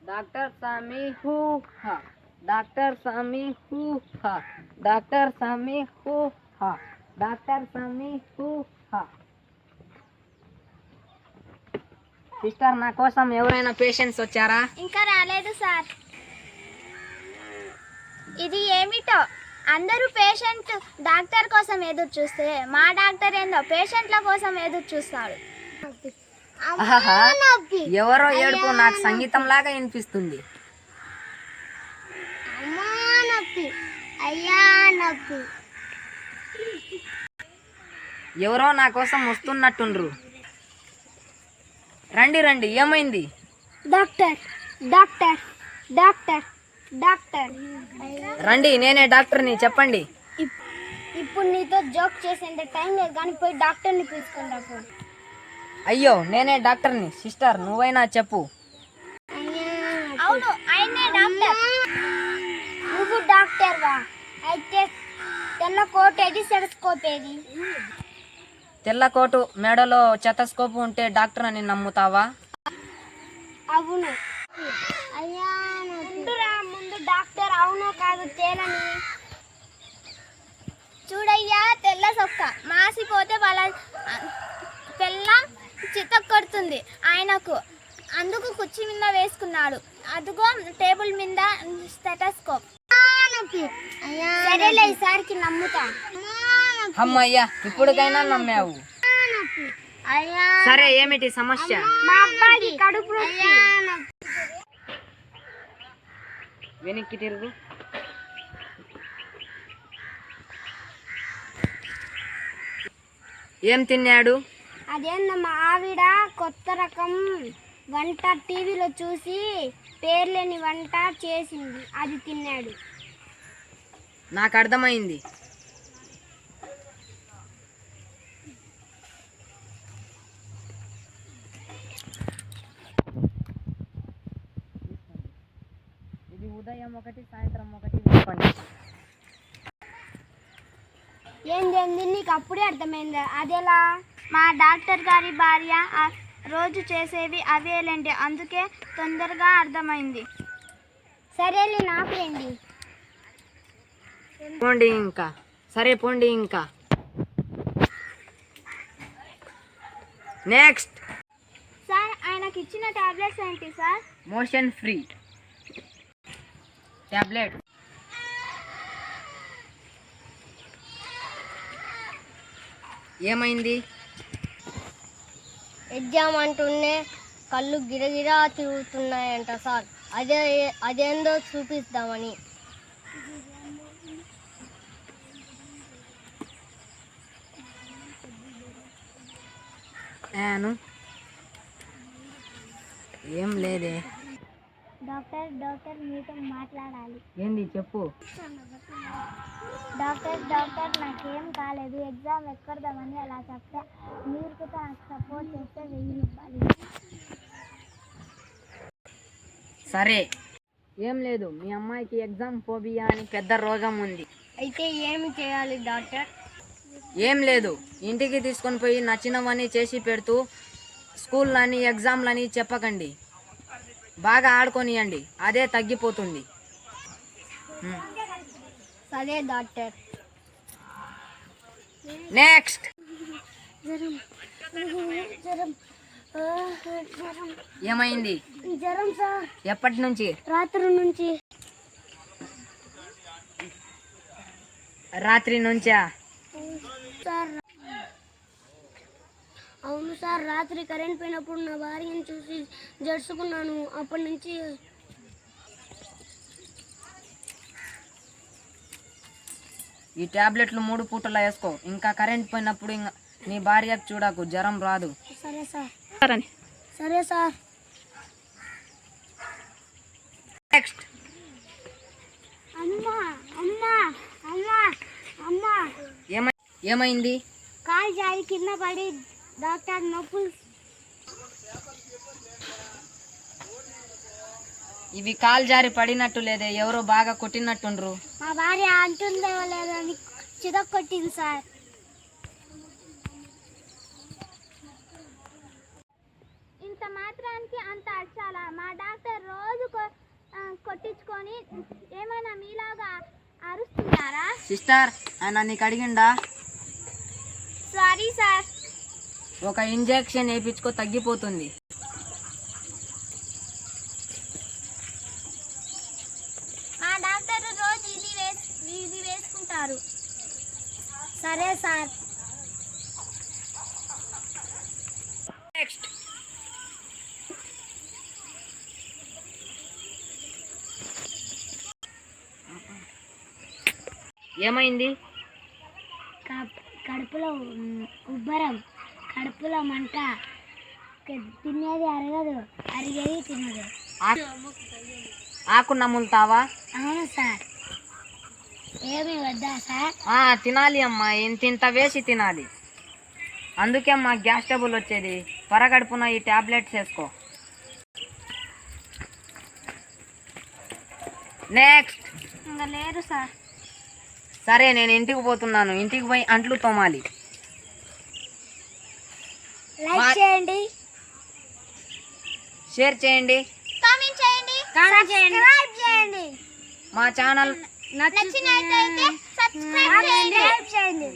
Doctor సామి who హా, doctor సామి హూ హా, డాక్టర్ సామి హూ హా, డాక్టర్ సామి హూ హా. సిస్టర్, నా కోసం ఎవరైనా పేషెంట్స్ వచ్చారా? ఇంకా రాలేదు సార్. ఇది ఏమిటో, అందరూ పేషెంట్ డాక్టర్ కోసం ఎదురు చూస్తే మా డాక్టర్ ఏందో పేషెంట్ల కోసం ఎదురు చూస్తాడు. ఆహా, ఎవరో ఏడుపు నాకు సంగీతం లాగా వినిపిస్తుంది. ఎవరో నా కోసం వస్తున్నట్టుండ్రు. రండి రండి, ఏమైంది? డాక్టర్ డాక్టర్ డాక్టర్ డాక్టర్ రండి, నేనే డాక్టర్ని, చెప్పండి. ఇప్పుడు నీతో జోక్ చేసేంత టైం లేదు, కానీ పోయి డాక్టర్ని పిలుచుకుంటా. అయ్యో, నేనే డాక్టర్ని. సిస్టర్, నువ్వైనా చెప్పు. అవును, ఆయనే డాక్టర్. నువ్వు డాక్టర్ వా? అయితే తెల్ల కోట్ ఏది, స్టెథోస్కోప్ ఏది? తెల్ల కోటు, మెడలో స్టెథోస్కోప్ ఉంటే డాక్టర్ అని నమ్ముతావా? అవును. అయ్యా, ముందు డాక్టర్ అవునో కాదు తేలని. చూడయ్యా, తెల్ల సొక్క మాసిపోతే వాళ్ళ పెళ్ళం చిత్త కొడుతుంది ఆయనకు. అందుకు కుర్చీ మీద వేసుకున్నాడు. అదుగో టేబుల్ మీద స్టెథోస్కోప్. సరేలే, ఈసారికి నమ్ముతా. అమ్మయ్యా, ఇప్పటికైనా నమ్మావు. సరే, ఏమిటి సమస్య? మా అబ్బాయికి కడుపు నొప్పి. వెనక్కి తిరుగు. ఏం తిన్నాడు? అదేందో మా ఆవిడ కొత్త రకం వంట టీవీలో చూసి పేర్లేని వంట చేసింది, అది తిన్నాడు. నాకు అర్థమైంది. ఇది ఉదయం ఒకటి, సాయంత్రం ఒకటి వేసుకోండి. ఏంది నీకు అప్పుడే అర్థమైంది? అదేలా? మా డాక్టర్ గారి భార్య రోజు చేసేవి అవేలేండి, అందుకే తొందరగా అర్థమైంది. సరేలే, నాకు రండి. పోండి ఇంకా. సరే, పోండి ఇంకా. నెక్స్ట్. సార్, ఆయనకి ఇచ్చిన టాబ్లెట్స్ ఏంటి సార్? Motion free tablet. ఏమైంది? ఎగ్జామ్ అంటూనే కళ్ళు గిరగిరా తిరుగుతున్నాయంట సార్. అదేందో చూపిస్తామని. ఏం లేదే. డాక్టర్ మీతో మాట్లాడాలి. ఏంది, చెప్పు. డాక్టర్ నాకేం కాలేదు, ఎగ్జామ్ ఎక్కడదామని అలా చెప్తే మీరు కూడా నాకు సపోర్ట్ చేస్తే 1000 ఇవ్వాలి. సరే, ఏం లేదు. మీ అమ్మాయికి ఎగ్జామ్ ఫోబియా అని పెద్ద రోగం ఉంది. అయితే ఏమి చేయాలి డాక్టర్? ఏం లేదు, ఇంటికి తీసుకొని పోయి నచ్చినవన్నీ చేసి పెడుతూ స్కూల్లని ఎగ్జామ్లని చెప్పకండి. బాగా ఆడుకొనియండి, అదే తగ్గిపోతుంది. సరే డాక్టర్. నెక్స్ట్. ఏమైంది? జ్వరం సార్. ఎప్పటి నుంచి? రాత్రి నుంచి. రాత్రి నుంచా? సార్ అవును సార్, రాత్రి కరెంట్ పోయినప్పుడు నా భార్యను చూసి జడుచుకున్నాను. అప్పటి నుంచి ఈ టాబ్లెట్లు 3 పూటలా వేసుకో. ఇంకా కరెంట్ పోయినప్పుడు నీ భార్యకు చూడకు, జ్వరం రాదు. సరే సార్. సరే సార్. నెక్స్ట్. అమ్మా అమ్మా అమ్మా అమ్మా. ఏమైంది? కాలు జారి కింద పడి డాక్టర్ నొప్పులు. ఇవి కాలు జారి పడినట్టు లేదే, ఎవరో బాగా కొట్టినట్టుండ్రు. మా భార్య అంటుందో లేదని చిదక్కొట్టింది సార్. ఇంత మాత్రానికి అంత అచ్చాలా? మా డాక్టర్ రోజు సిస్టర్, ఆయన నీకు అడిగిండా? Sorry sir. ఒక ఇంజెక్షన్ వేయించుకో, తగ్గిపోతుంది. మా డాక్టర్ రోజు ఇది వేసుకుంటారు. సరే సార్. నెక్స్ట్. ఏమైంది? కడుపులో ఉబ్బరం, కడుపులో మంట, తినేది అరగదు, అరిగేది తినదు. ఆకు నములుతావా? అవును సార్. ఏమి వద్దా సార్? తినాలి అమ్మా, ఇంత వేసి తినాలి. అందుకే అమ్మా గ్యాస్ ట్రబుల్ వచ్చేది. త్వరగడుపున ఈ టాబ్లెట్స్ వేసుకో. నెక్స్ట్. ఇంకా లేరు సార్. సరే, నేను ఇంటికి పోతున్నాను. ఇంటికి పోయి అంట్లు తోమాలి. లైక్ చేయండి, షేర్ చేయండి, కామెంట్ చేయండి, సబ్స్క్రైబ్ చేయండి. మా ఛానల్ నచ్చినట్లయితే సబ్స్క్రైబ్ చేయండి.